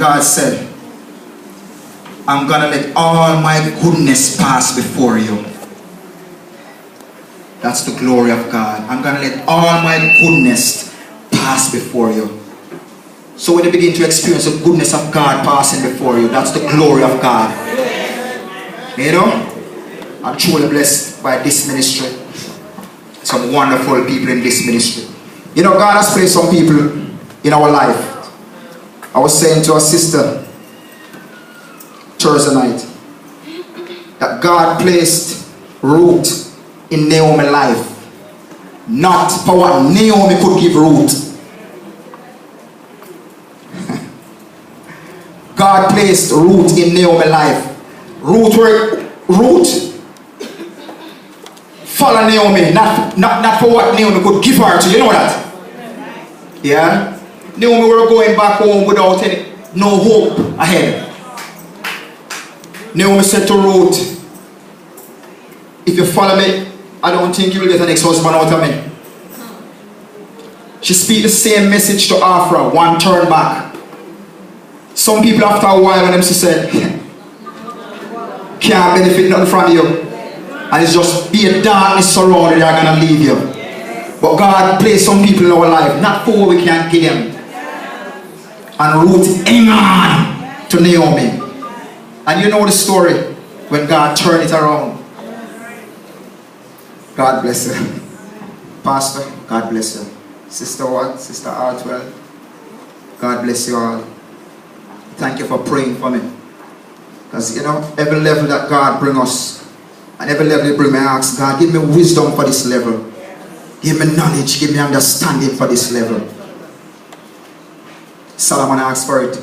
God said, I'm going to let all my goodness pass before you. That's the glory of God. I'm going to let all my goodness pass before you. So when you begin to experience the goodness of God passing before you, that's the glory of God. You know? I'm truly blessed by this ministry. Some wonderful people in this ministry. You know, God has placed some people in our life. I was saying to a sister Thursday night that God placed Ruth in Naomi's life, not for what Naomi could give Ruth. God placed Ruth in Naomi's life. Ruth follow Naomi, not for what Naomi could give her to. You know that? Yeah? Naomi were going back home without no hope ahead. Naomi said to Ruth, if you follow me, I don't think you will get an ex-husband out of me. She speak the same message to Afra, one turn back. Some people after a while when them she said, can't benefit nothing from you. And it's just be a darkness surrounded, they're gonna leave you. But God placed some people in our life, not for what we can't give them. And Ruth hang on to Naomi. And you know the story when God turned it around. God bless you. Pastor, God bless you. Sister what? Sister Artwell, God bless you all. Thank you for praying for me. Because you know, every level that God brings us, and every level He brings me, I ask God, give me wisdom for this level. Give me knowledge, give me understanding for this level. Solomon asked for it.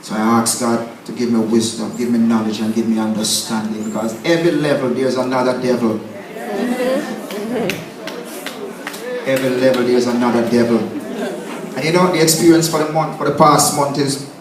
So I ask God to give me wisdom, give me knowledge, and give me understanding. Because every level there's another devil. Every level there's another devil. And you know the experience for the past month is,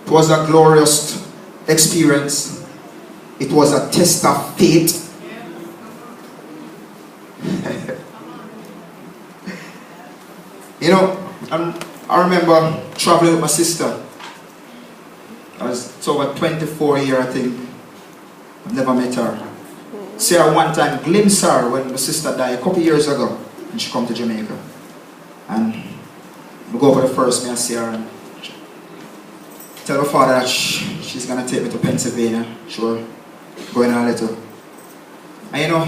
it was a glorious experience. It was a test of faith. You know, I remember traveling with my sister. It's over 24 years, I think. I've never met her. See her one time, glimpse her when my sister died a couple years ago. And she come to Jamaica. And we go for the first, I see her and tell her father that she's going to take me to Pennsylvania. Sure, going a little. And you know,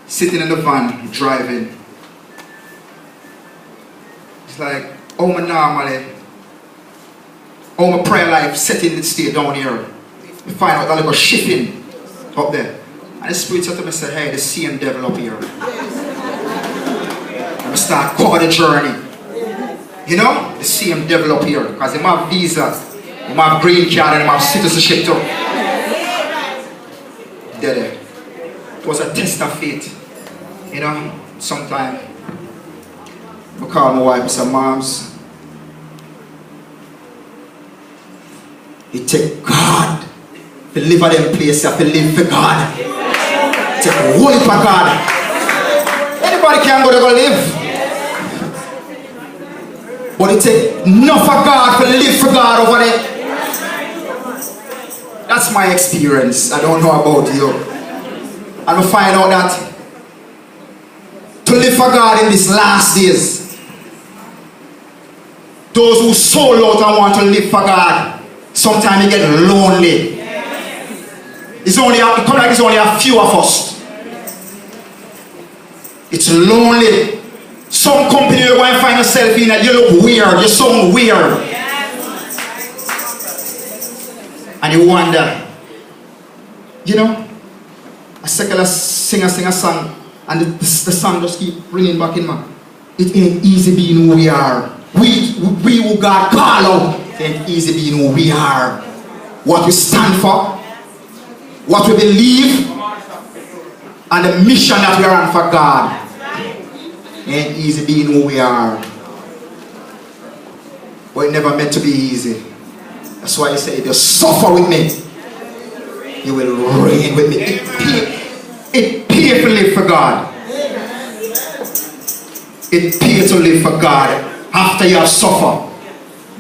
sitting in the van, driving. It's like, oh my normally, oh my prayer life setting the state down here. We find out that little shifting up there. And the Spirit said to me, said, hey, the same devil up here. And we start cover the journey. You know, the same devil up here. Because they have visa, they have green card, and they have citizenship too. There. It was a test of faith. You know, sometimes I call my wife and say, Moms, it take God to live at them places, to live for God. It take a whole for God. Anybody can go to go live. But it take enough for God to live for God over there. That's my experience. I don't know about you. And we find out that to live for God in these last days, those who sold out and want to live for God, sometimes they get lonely. It's only a few of us. It's lonely. Some company you're going to find yourself in that you look weird, you sound weird. And you wonder, you know, a secular singer sing a song and the song just keep ringing back in man. It ain't easy being who we are. We who God call out, it ain't easy being who we are. What we stand for, what we believe, and the mission that we are on for God. It ain't easy being who we are. But it never meant to be easy. That's why he said, if you suffer with me, you will reign with me. It pays to live for God. It pays to live for God. After you have suffered,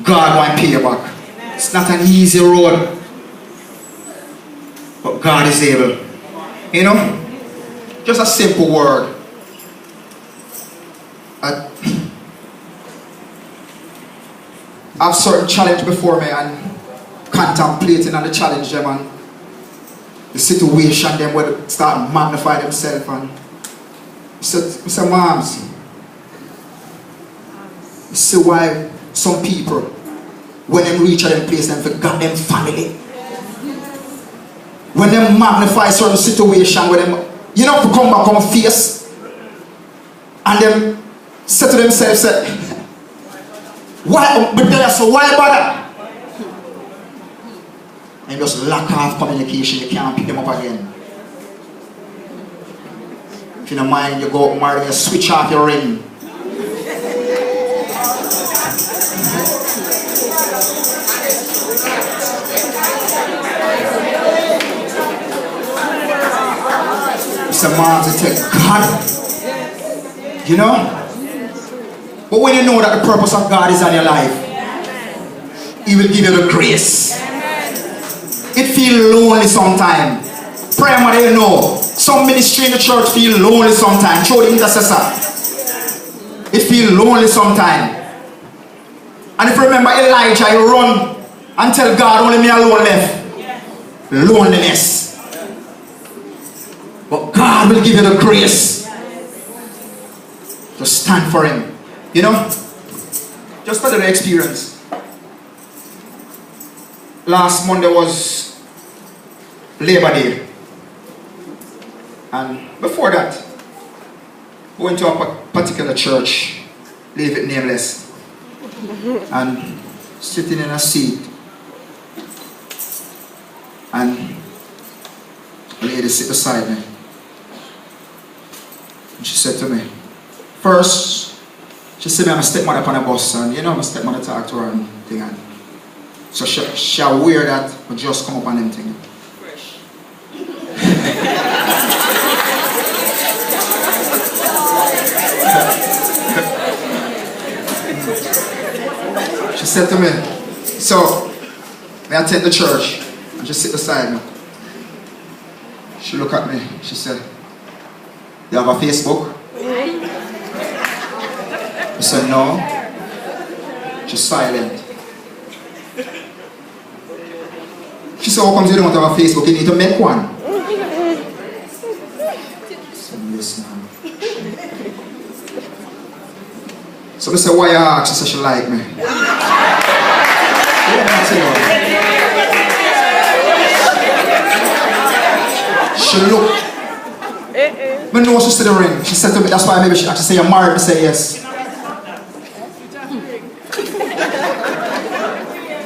God won't pay you back. It's not an easy road, but God is able. You know, just a simple word. I have certain challenge before me and contemplating on the challenge them and the situation them will start magnify themselves and say, moms, you see why some people when they reach a them place them forgot them family. When they magnify certain situation where them, you know, to come back on face and them say to themselves, say, why, but they are so why bother? And just lack of communication, you can't pick them up again. If you don't mind, you go out marry, you switch off your ring. It's a man to tell God, you know? But when you know that the purpose of God is on your life, He will give you the grace. It feels lonely sometimes. Prayer, mother, you know, some ministry in the church feel lonely sometimes. Show the intercessor. It feels lonely sometimes. And if you remember Elijah, he run and tell God, only me alone left. Loneliness. But God will give you the grace to stand for Him. You know, just for the experience. Last Monday was Labor Day. And before that, we went to a particular church, leave it nameless, and sitting in a seat. And a lady sit beside me. And she said to me, first, she said, I'm a stepmother up on a bus, and you know, my stepmother talk to her and thing. And so she aware that we just come up on them thing. Fresh. She said to me, so, I attend the church, and she sit beside me. She looked at me, she said, you have a Facebook? I said, no. She's silent. She said, how come you don't have a Facebook? You need to make one. I said, yes, ma'am. So I said, why you ask? She said, she like me. She looked. I know she said the ring. She said to me, that's why maybe she actually say, you're married? I say, yes.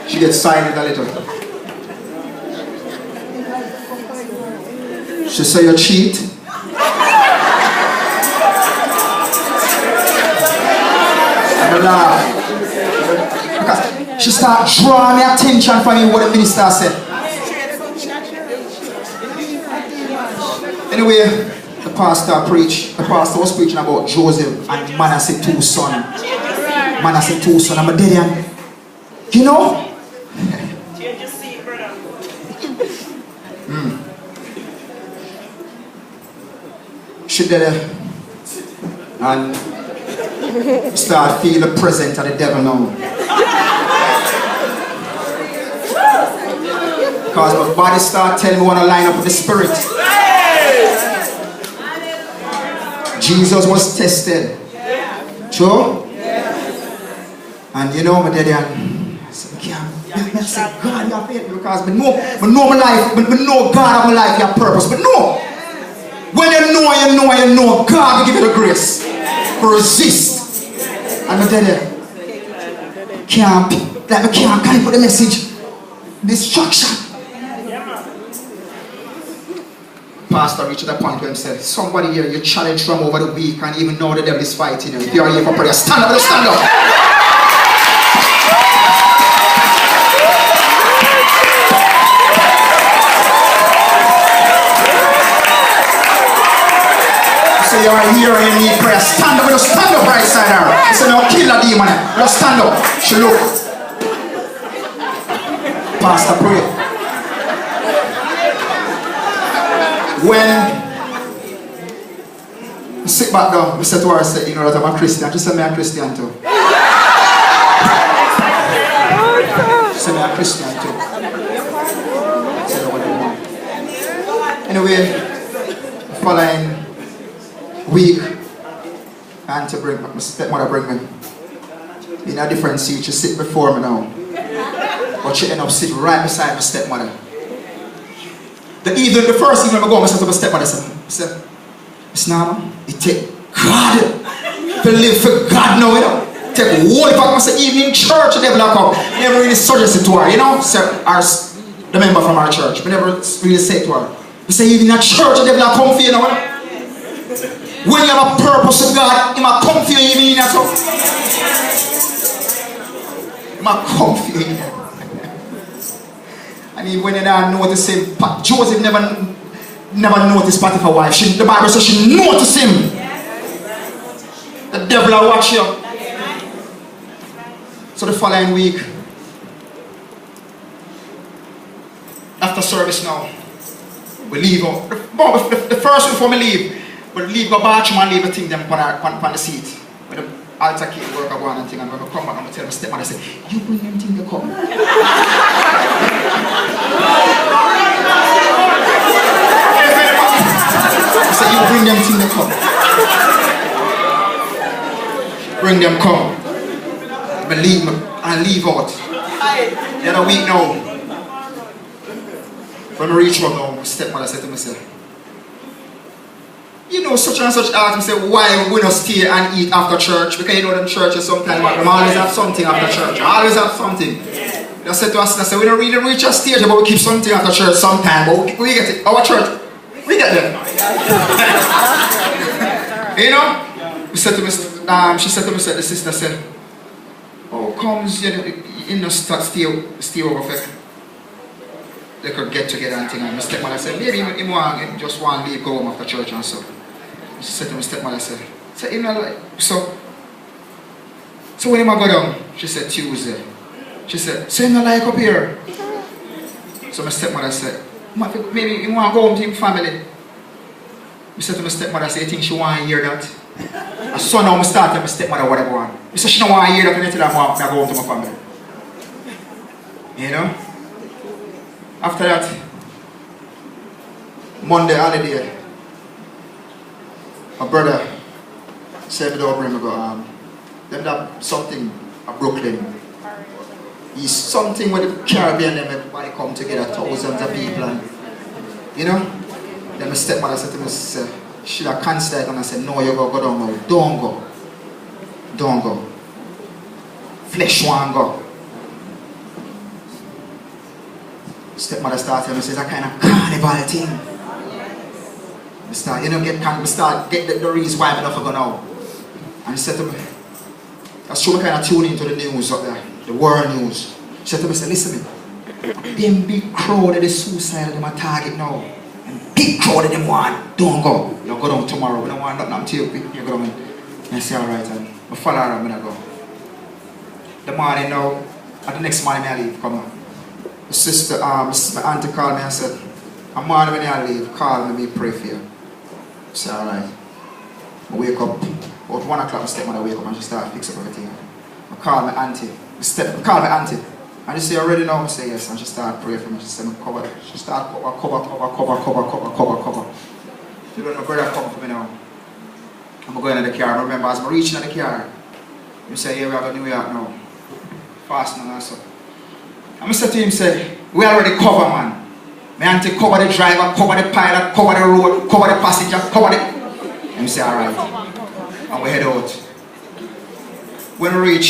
She gets silent a little. She say, you cheat. And I laugh. Because she start drawing the attention from me what the minister said. Anyway, the pastor preached. The pastor was preaching about Joseph and Manasseh two sons. Manasseh two sons. I'm a dead end. You know? She did it and start feel the presence of the devil now. Because my body start telling me when I line up with the spirit. Jesus was tested. True? And you know my daddy I said, God, you have faith because I know my life, I know God have my life, you have purpose. But no. When you know, God will give you the grace to resist. And my daddy can't carry for the message. Destruction. Pastor reached the point where he said, somebody here, you challenged from over the week and even know the devil is fighting you. If you are here for prayer, stand up, stand up. you are here and you need prayer, stand up. Just stand up right side her. He said, no, kill that demon. Just stand up. She look. Pastor, pray. When I sit back down, I said to her, I said, you know that I'm a Christian. She said, I'm a Christian too. She said, I'm a Christian too. I said, what do you want? Anyway, the following week, Auntie bring my stepmother bring me in a different seat. She sit before me now. But she ended up sitting right beside my stepmother. The first evening I go, I said to my stepmother, I said, Miss Nama, it take God to live for God now, you know. Take whole back, I said, even in church, the devil come. I never really suggest it to her, you know. So, the member from our church, I never really say it to her. I say, even in a church, the devil come for you now. When you have a purpose with God, he might come for you even in that. He might come for you. And even when you don't notice him, Joseph never noticed Potiphar's wife. The Bible says she noticed him. The devil will watch you. So the following week, after service now, we leave out. The first before we leave, we leave the bathroom and leave the thing them on the seat. With the altar key work one and thing, and when we come back and we tell my stepmother, I say, you bring them thing to come. I say, you bring them thing to come. Bring them come. Believe me, and leave out. The other week now, when I reach home now, my stepmother said to me, you know, such and such asked me, say, why we don't stay and eat after church? Because you know them churches sometimes, they always have something after church. Always have something. I said to us, I said, we don't really reach a stage, but we keep something after church sometime. But we get it. Our church, we get them. You know? We said to me, she said to me, the sister said, oh, comes, you know, stay over for they could get together and thing. And my stepmother said, maybe he just want to leave, go home after church and so. She said to my stepmother, you know, like, so when I go down, she said, Tuesday. She said, so you not like up here? So my stepmother said, maybe you want to go home to your family. I said to my stepmother, you think she want to hear that? And so now I start to my stepmother what I want. I said, she don't want to hear that until I go home to my family. You know? After that, Monday holiday, my brother said, don't bring me go, them have something at Brooklyn. It's something with the Caribbean, everybody come together, thousands of people, and, you know. Then my stepmother said to me, should I cancel it? And I said, no, you go down now. Don't go. Don't go. Flesh won't go. Stepmother started telling me, says, a kind of carnival thing. We start, you know, get the reason why I'm not going now. And he said to me, that's true, I kind of tune into the news up there, the world news. She said to me, listen, them big crowd of the suicide, them a target now. And big crowd of them want, don't go. You go down tomorrow, we don't want nothing to you. You go down and I say, alright, and I follow her, I'm going to go. The morning now, and the next morning I leave, come on. My sister, my auntie called me and said, a morning when I leave, call me, pray for you. I said, alright. I wake up, about 1 o'clock, my stepmother wake up and she start fix up everything. I call my auntie, and she say, you ready now? I say, yes, and she start praying for me. She said, cover. She start cover. She don't know, brother come for me now. I'm going in the car. I remember as I'm reaching in the car, he said, yeah, we have a New York now. Fast now, so. And I said to him, say, we already cover, man. My auntie cover the driver, cover the pilot, cover the road, cover the passenger, cover the... And he said, alright. And we head out. When we reach